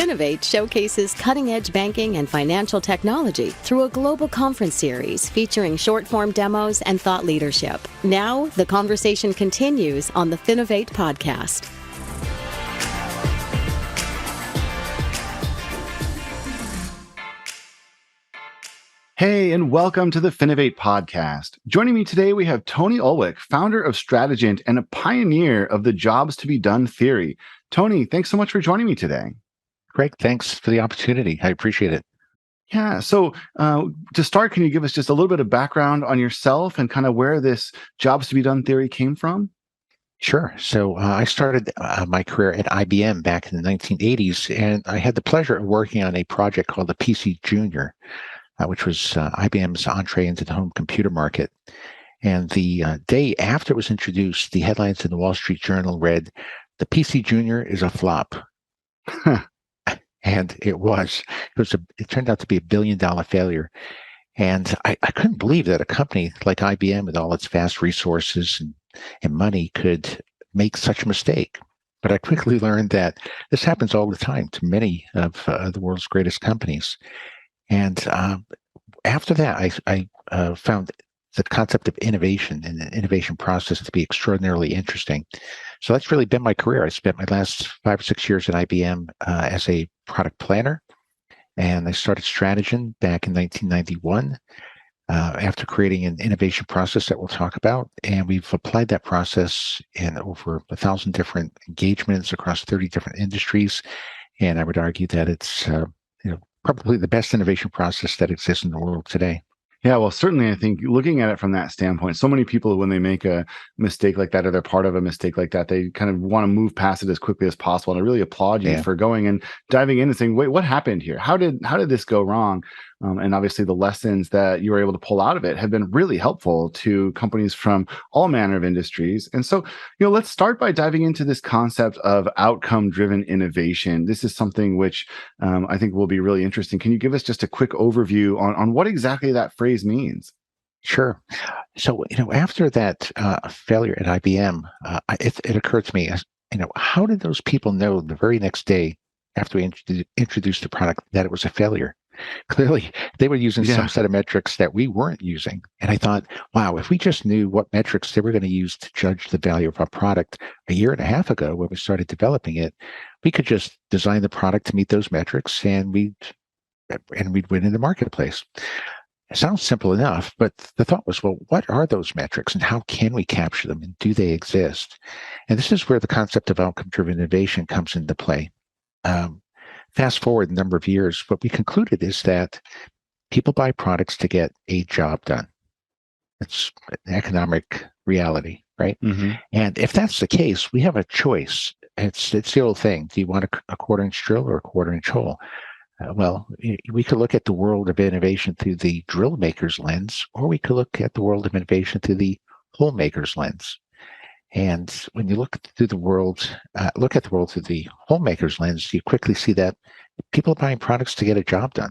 Finovate showcases cutting-edge banking and financial technology through a global conference series featuring short-form demos and thought leadership. Now, the conversation continues on the Finovate Podcast. Hey, and welcome to the Finovate Podcast. Joining me today, we have Tony Ulwick, founder of Strategent and a pioneer of the jobs to be done theory. Tony, thanks so much for joining me today. Greg, thanks for the opportunity. I appreciate it. Yeah. So to start, can you give us just a little bit of background on yourself and kind of where this jobs to be done theory came from? Sure. So I started my career at IBM back in the 1980s, and I had the pleasure of working on a project called the PC Junior, which was IBM's entree into the home computer market. And the day after it was introduced, the headlines in the Wall Street Journal read, "The PC Junior is a flop." And it was. It turned out to be $1 billion failure. And I couldn't believe that a company like IBM, with all its vast resources and money, could make such a mistake. But I quickly learned that this happens all the time to many of the world's greatest companies. And after that, I found the concept of innovation and the innovation process to be extraordinarily interesting. So that's really been my career. I spent my last 5 or 6 years at IBM as a product planner, and I started Strategent back in 1991 after creating an innovation process that we'll talk about. And we've applied that process in over 1,000 different engagements across 30 different industries. And I would argue that it's probably the best innovation process that exists in the world today. Yeah, well, certainly, I think looking at it from that standpoint, so many people, when they make a mistake like that or they're part of a mistake like that, they kind of want to move past it as quickly as possible. And I really applaud you for going and diving in and saying, wait, what happened here? How did this go wrong? And obviously the lessons that you were able to pull out of it have been really helpful to companies from all manner of industries. And so, let's start by diving into this concept of outcome-driven innovation. This is something which I think will be really interesting. Can you give us just a quick overview on what exactly that phrase means? Sure. So, after that failure at IBM, it occurred to me, how did those people know the very next day after we introduced the product that it was a failure? Clearly, they were using some set of metrics that we weren't using. And I thought, wow, if we just knew what metrics they were going to use to judge the value of our product a year and a half ago when we started developing it, we could just design the product to meet those metrics and we'd win in the marketplace. It sounds simple enough, but the thought was, well, what are those metrics and how can we capture them and do they exist? And this is where the concept of outcome-driven innovation comes into play. Fast forward a number of years, what we concluded is that people buy products to get a job done. It's an economic reality, right? Mm-hmm. And if that's the case, we have a choice. It's the old thing. Do you want a quarter-inch drill or a quarter-inch hole? Well, we could look at the world of innovation through the drill maker's lens, or we could look at the world of innovation through the hole maker's lens. And when you look at the world through the homemaker's lens, you quickly see that people are buying products to get a job done.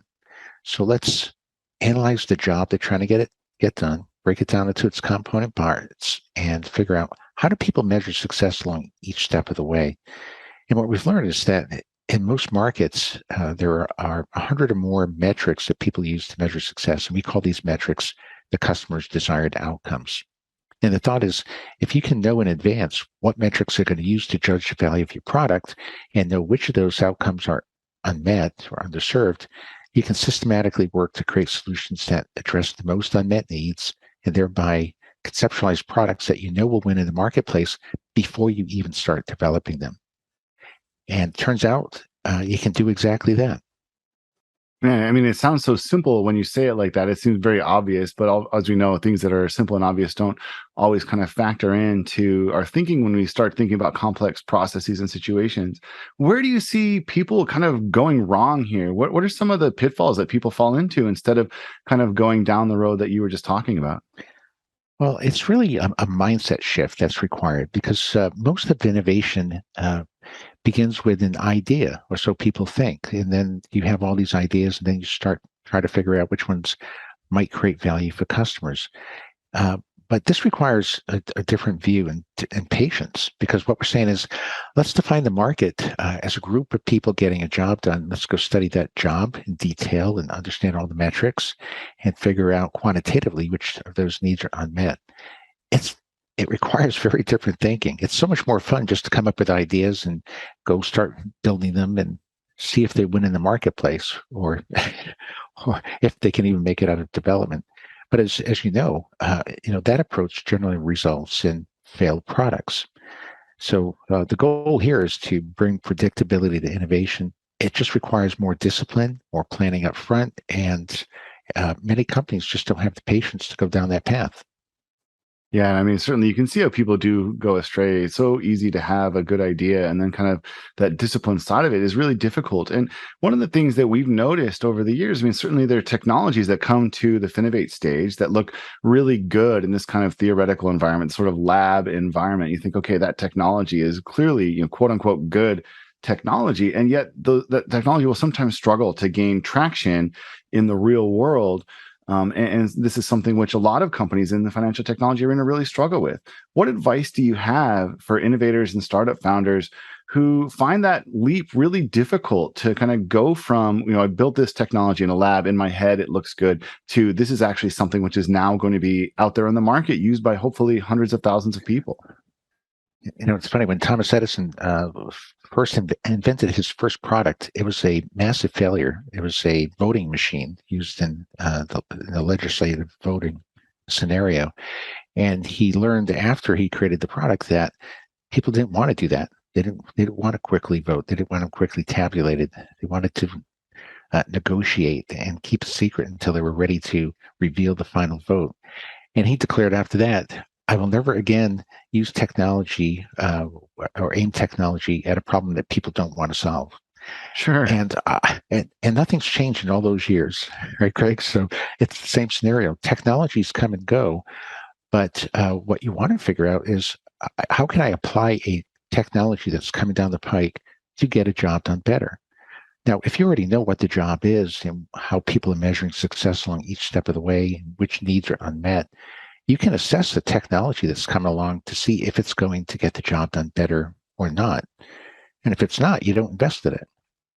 So let's analyze the job they're trying to get done, break it down into its component parts, and figure out how do people measure success along each step of the way. And what we've learned is that in most markets, there are 100 or more metrics that people use to measure success. And we call these metrics the customer's desired outcomes. And the thought is, if you can know in advance what metrics are going to use to judge the value of your product and know which of those outcomes are unmet or underserved, you can systematically work to create solutions that address the most unmet needs and thereby conceptualize products that you know will win in the marketplace before you even start developing them. And it turns out you can do exactly that. Man, I mean, it sounds so simple when you say it like that. It seems very obvious, but as we know, things that are simple and obvious don't always kind of factor into our thinking when we start thinking about complex processes and situations. Where do you see people kind of going wrong here? What are some of the pitfalls that people fall into instead of kind of going down the road that you were just talking about? Well, it's really a mindset shift that's required because most of innovation begins with an idea, or so people think. And then you have all these ideas, and then you try to figure out which ones might create value for customers. But But this requires a different view and patience, because what we're saying is, let's define the market as a group of people getting a job done. Let's go study that job in detail and understand all the metrics and figure out quantitatively which of those needs are unmet. It requires very different thinking. It's so much more fun just to come up with ideas and go start building them and see if they win in the marketplace, or if they can even make it out of development. But as you know, that approach generally results in failed products. So the goal here is to bring predictability to innovation. It just requires more discipline, more planning up front, and many companies just don't have the patience to go down that path. Yeah, I mean, certainly you can see how people do go astray. It's so easy to have a good idea, and then kind of that discipline side of it is really difficult. And one of the things that we've noticed over the years, I mean, certainly there are technologies that come to the Finovate stage that look really good in this kind of theoretical environment, sort of lab environment. You think, okay, that technology is clearly, quote unquote, good technology, and yet the technology will sometimes struggle to gain traction in the real world. And this is something which a lot of companies in the financial technology arena really struggle with. What advice do you have for innovators and startup founders who find that leap really difficult to kind of go from, I built this technology in a lab, in my head, it looks good, to this is actually something which is now going to be out there in the market, used by hopefully hundreds of thousands of people? It's funny, when Thomas Edison first invented his first product, it was a massive failure. It was a voting machine used in the legislative voting scenario. And he learned after he created the product that people didn't want to do that. They didn't want to quickly vote. They didn't want them quickly tabulated. They wanted to negotiate and keep a secret until they were ready to reveal the final vote. And he declared after that, I will never again use technology or aim technology at a problem that people don't want to solve. Sure. And nothing's changed in all those years, right, Craig? So it's the same scenario. Technologies come and go, but what you want to figure out is, how can I apply a technology that's coming down the pike to get a job done better? Now, if you already know what the job is and how people are measuring success along each step of the way, which needs are unmet, you can assess the technology that's coming along to see if it's going to get the job done better or not. And if it's not, you don't invest in it.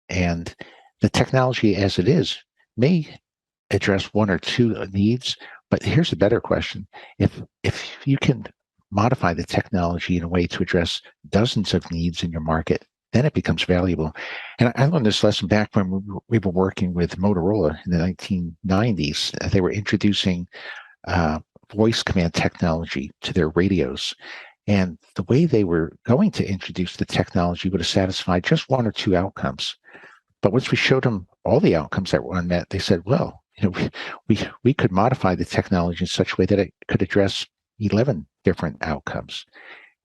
And the technology as it is may address one or two needs, but here's a better question. If you can modify the technology in a way to address dozens of needs in your market, then it becomes valuable. And I learned this lesson back when we were working with Motorola in the 1990s. They were introducing voice command technology to their radios. And the way they were going to introduce the technology would have satisfied just one or two outcomes. But once we showed them all the outcomes that were unmet, they said, well, we could modify the technology in such a way that it could address 11 different outcomes.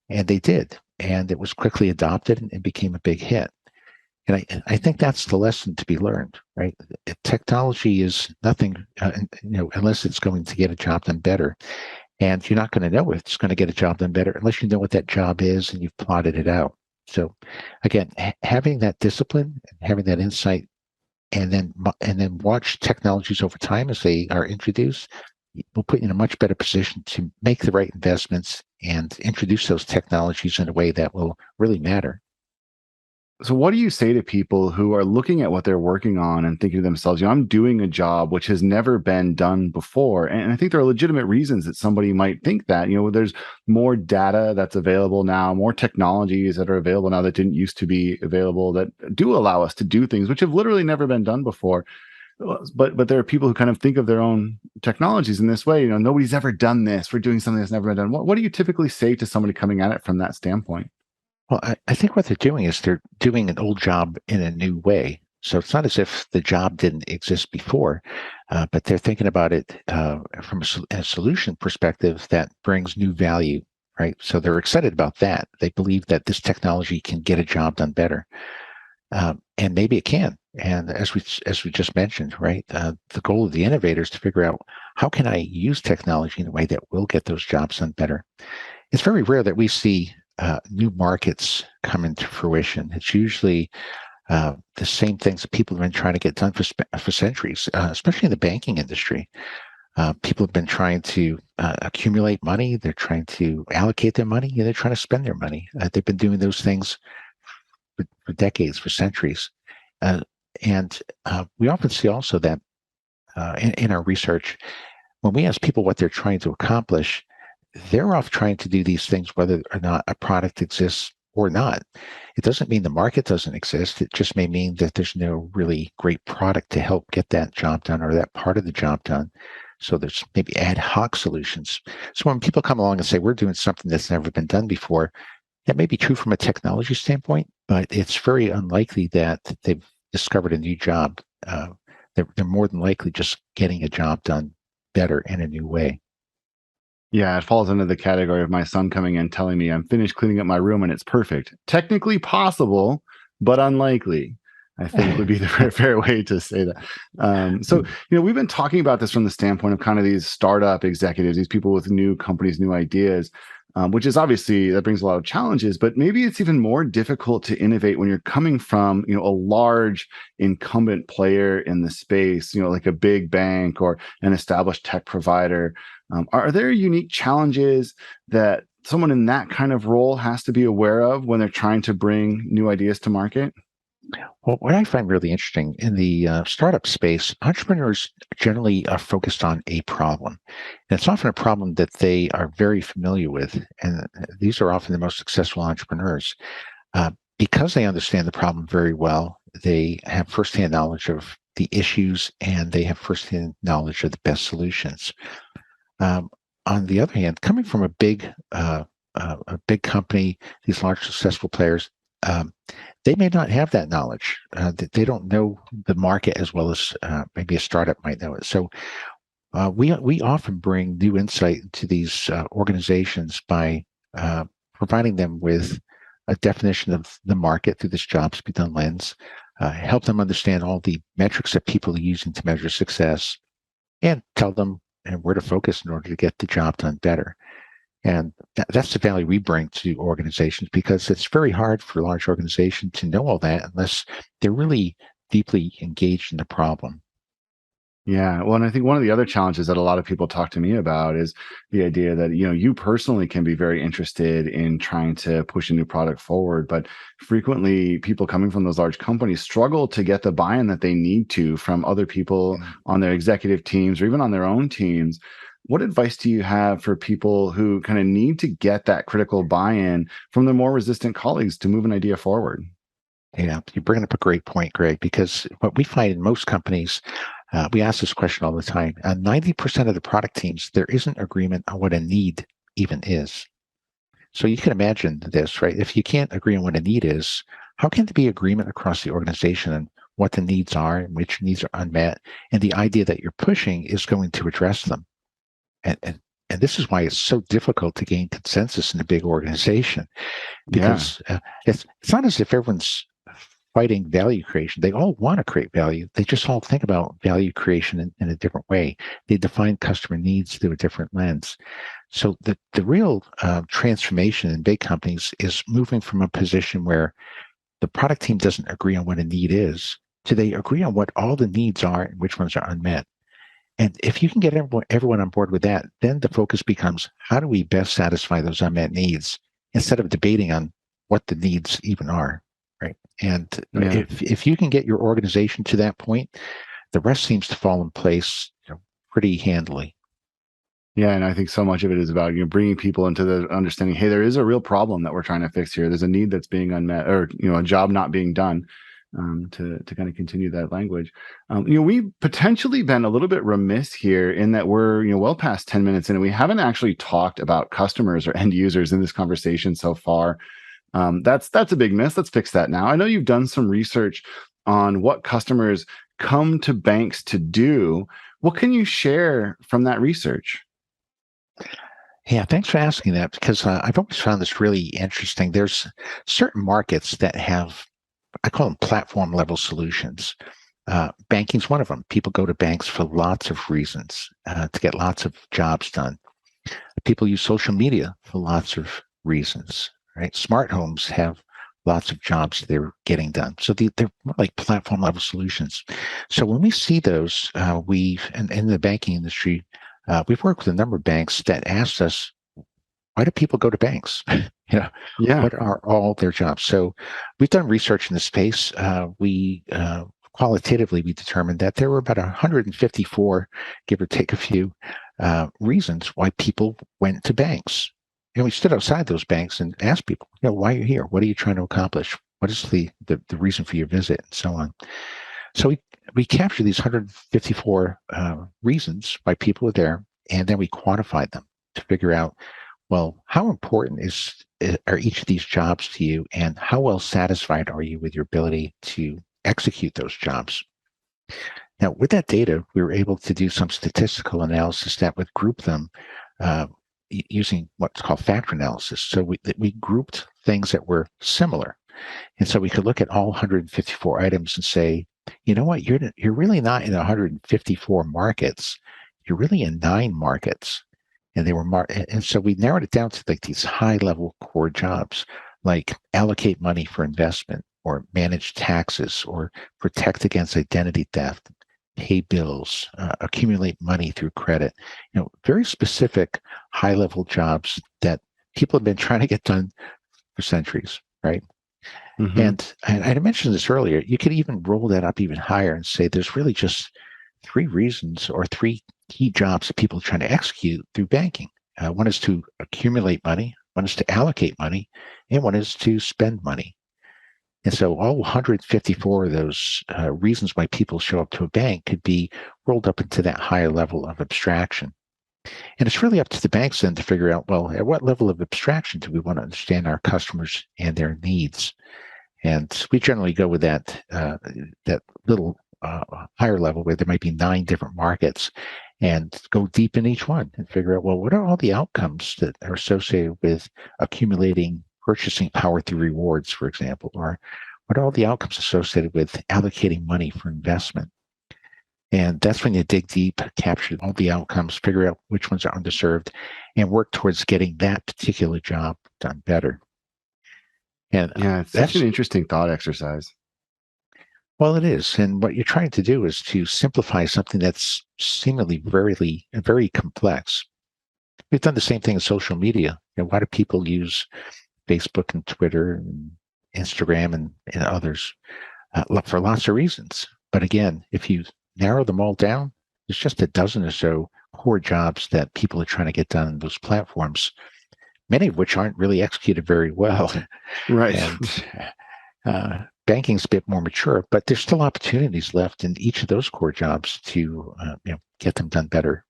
And they did. And it was quickly adopted and became a big hit. And I think that's the lesson to be learned, right? Technology is nothing, unless it's going to get a job done better. And you're not going to know if it's going to get a job done better unless you know what that job is and you've plotted it out. So again, having that discipline, having that insight, and then watch technologies over time as they are introduced, will put you in a much better position to make the right investments and introduce those technologies in a way that will really matter. So what do you say to people who are looking at what they're working on and thinking to themselves, I'm doing a job which has never been done before? And I think there are legitimate reasons that somebody might think that, there's more data that's available now, more technologies that are available now that didn't used to be available, that do allow us to do things which have literally never been done before. But there are people who kind of think of their own technologies in this way. Nobody's ever done this. We're doing something that's never been done. What do you typically say to somebody coming at it from that standpoint? Well, I think what they're doing is they're doing an old job in a new way. So it's not as if the job didn't exist before, but they're thinking about it from a solution perspective that brings new value, right? So they're excited about that. They believe that this technology can get a job done better, and maybe it can. And as we just mentioned, right, the goal of the innovator is to figure out, how can I use technology in a way that will get those jobs done better? It's very rare that we see new markets come into fruition. It's usually the same things that people have been trying to get done for centuries, especially in the banking industry. People have been trying to accumulate money. They're trying to allocate their money, and they're trying to spend their money. They've been doing those things for decades, for centuries. And we often see also that in our research, when we ask people what they're trying to accomplish, they're off trying to do these things whether or not a product exists or not. It doesn't mean the market doesn't exist. It just may mean that there's no really great product to help get that job done or that part of the job done. So there's maybe ad hoc solutions. So when people come along and say, we're doing something that's never been done before, that may be true from a technology standpoint, but it's very unlikely that they've discovered a new job. They're more than likely just getting a job done better in a new way. Yeah, it falls into the category of my son coming in telling me I'm finished cleaning up my room and it's perfect. Technically possible, but unlikely, I think would be the fair way to say that. So, we've been talking about this from the standpoint of kind of these startup executives, these people with new companies, new ideas, which is obviously, that brings a lot of challenges, but maybe it's even more difficult to innovate when you're coming from, a large incumbent player in the space, like a big bank or an established tech provider. Are there unique challenges that someone in that kind of role has to be aware of when they're trying to bring new ideas to market? Well, what I find really interesting in the startup space, entrepreneurs generally are focused on a problem. And it's often a problem that they are very familiar with. And these are often the most successful entrepreneurs. Because they understand the problem very well, they have firsthand knowledge of the issues and they have firsthand knowledge of the best solutions. On the other hand, coming from a big company, these large successful players, they may not have that knowledge. They don't know the market as well as maybe a startup might know it. So we often bring new insight to these organizations by providing them with a definition of the market through this jobs to be done lens, help them understand all the metrics that people are using to measure success, and tell them where to focus in order to get the job done better. And that's the value we bring to organizations, because it's very hard for a large organization to know all that unless they're really deeply engaged in the problem. Yeah. Well, and I think one of the other challenges that a lot of people talk to me about is the idea that, you personally can be very interested in trying to push a new product forward, but frequently people coming from those large companies struggle to get the buy-in that they need to from other people on their executive teams or even on their own teams. What advice do you have for people who kind of need to get that critical buy-in from their more resistant colleagues to move an idea forward? Yeah, you're bringing up a great point, Greg, because what we find in most companies, we ask this question all the time. 90% of the product teams, there isn't agreement on what a need even is. So you can imagine this, right? If you can't agree on what a need is, how can there be agreement across the organization on what the needs are and which needs are unmet, and the idea that you're pushing is going to address them? And this is why it's so difficult to gain consensus in a big organization, because it's not as if everyone's fighting value creation. They all want to create value. They just all think about value creation in a different way. They define customer needs through a different lens. So the real transformation in big companies is moving from a position where the product team doesn't agree on what a need is to they agree on what all the needs are and which ones are unmet. And if you can get everyone on board with that, then the focus becomes, how do we best satisfy those unmet needs instead of debating on what the needs even are, right? And if you can get your organization to that point, the rest seems to fall in place pretty handily. Yeah, and I think so much of it is about bringing people into the understanding, hey, there is a real problem that we're trying to fix here. There's a need that's being unmet, or a job not being done. To kind of continue that language. We've potentially been a little bit remiss here in that we're well past 10 minutes in, and we haven't actually talked about customers or end users in this conversation so far. That's a big miss. Let's fix that now. I know you've done some research on what customers come to banks to do. What can you share from that research? Yeah, thanks for asking that, because I've always found this really interesting. There's certain markets that have, I call them platform level solutions. Banking's one of them. People go to banks for lots of reasons, to get lots of jobs done. People use social media for lots of reasons, right? Smart homes have lots of jobs they're getting done. So they're more like platform level solutions. So when we see those, in the banking industry, we've worked with a number of banks that asked us, why do people go to banks? Yeah. What are all their jobs? So we've done research in the space. We qualitatively, we determined that there were about 154, give or take a few, reasons why people went to banks. And we stood outside those banks and asked people, why are you here? What are you trying to accomplish? What is the reason for your visit, and so on. So we captured these 154 reasons why people are there, and then we quantified them to figure out, well, how important are each of these jobs to you, and how well satisfied are you with your ability to execute those jobs? Now, with that data, we were able to do some statistical analysis that would group them using what's called factor analysis. So we grouped things that were similar. And so we could look at all 154 items and say, you know what, you're really not in 154 markets. You're really in 9 markets. And they were and so we narrowed it down to like these high-level core jobs, like allocate money for investment, or manage taxes, or protect against identity theft, pay bills, accumulate money through credit. Very specific high-level jobs that people have been trying to get done for centuries, right? Mm-hmm. And I mentioned this earlier. You could even roll that up even higher and say there's really just 3 reasons or 3 key jobs that people are trying to execute through banking. One is to accumulate money, one is to allocate money, and one is to spend money. And so all 154 of those reasons why people show up to a bank could be rolled up into that higher level of abstraction. And it's really up to the banks then to figure out, well, at what level of abstraction do we want to understand our customers and their needs? And we generally go with that little higher level where there might be 9 different markets, and go deep in each one and figure out, well, what are all the outcomes that are associated with accumulating purchasing power through rewards, for example, or what are all the outcomes associated with allocating money for investment? And that's when you dig deep, capture all the outcomes, figure out which ones are underserved, and work towards getting that particular job done better. And yeah, it's such an interesting thought exercise. Well, it is. And what you're trying to do is to simplify something that's seemingly very complex. We've done the same thing in social media. Why do people use Facebook and Twitter and Instagram and others? For lots of reasons. But again, if you narrow them all down, there's just a dozen or so core jobs that people are trying to get done on those platforms, many of which aren't really executed very well. Right. And banking's a bit more mature, but there's still opportunities left in each of those core jobs to get them done better.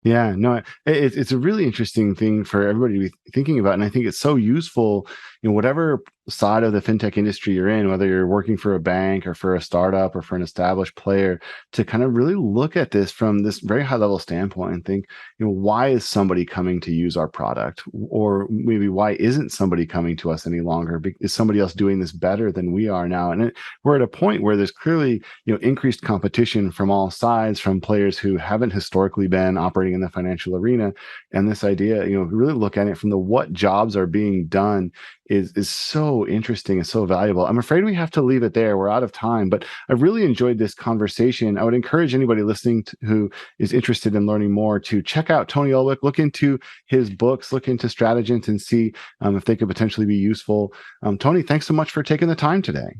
Yeah, no, it's a really interesting thing for everybody to be thinking about. And I think it's so useful in whatever side of the fintech industry you're in, whether you're working for a bank or for a startup or for an established player, to kind of really look at this from this very high level standpoint and think, why is somebody coming to use our product? Or maybe why isn't somebody coming to us any longer? Is somebody else doing this better than we are now? And we're at a point where there's clearly, increased competition from all sides, from players who haven't historically been operating in the financial arena. And this idea, really look at it from the what jobs are being done is so interesting and so valuable. I'm afraid we have to leave it there. We're out of time, but I really enjoyed this conversation. I would encourage anybody listening who is interested in learning more to check out Tony Ulwick, look into his books, look into Strategent, and see if they could potentially be useful. Tony, thanks so much for taking the time today.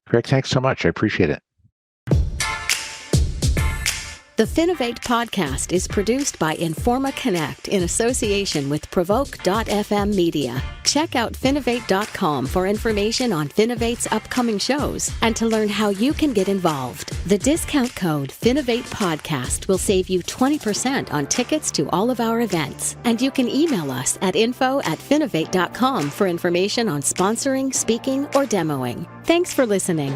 Greg, thanks so much. I appreciate it. The Finovate Podcast is produced by Informa Connect in association with Provoke.fm Media. Check out Finovate.com for information on Finovate's upcoming shows and to learn how you can get involved. The discount code Finovate Podcast will save you 20% on tickets to all of our events. And you can email us at info@finovate.com for information on sponsoring, speaking, or demoing. Thanks for listening.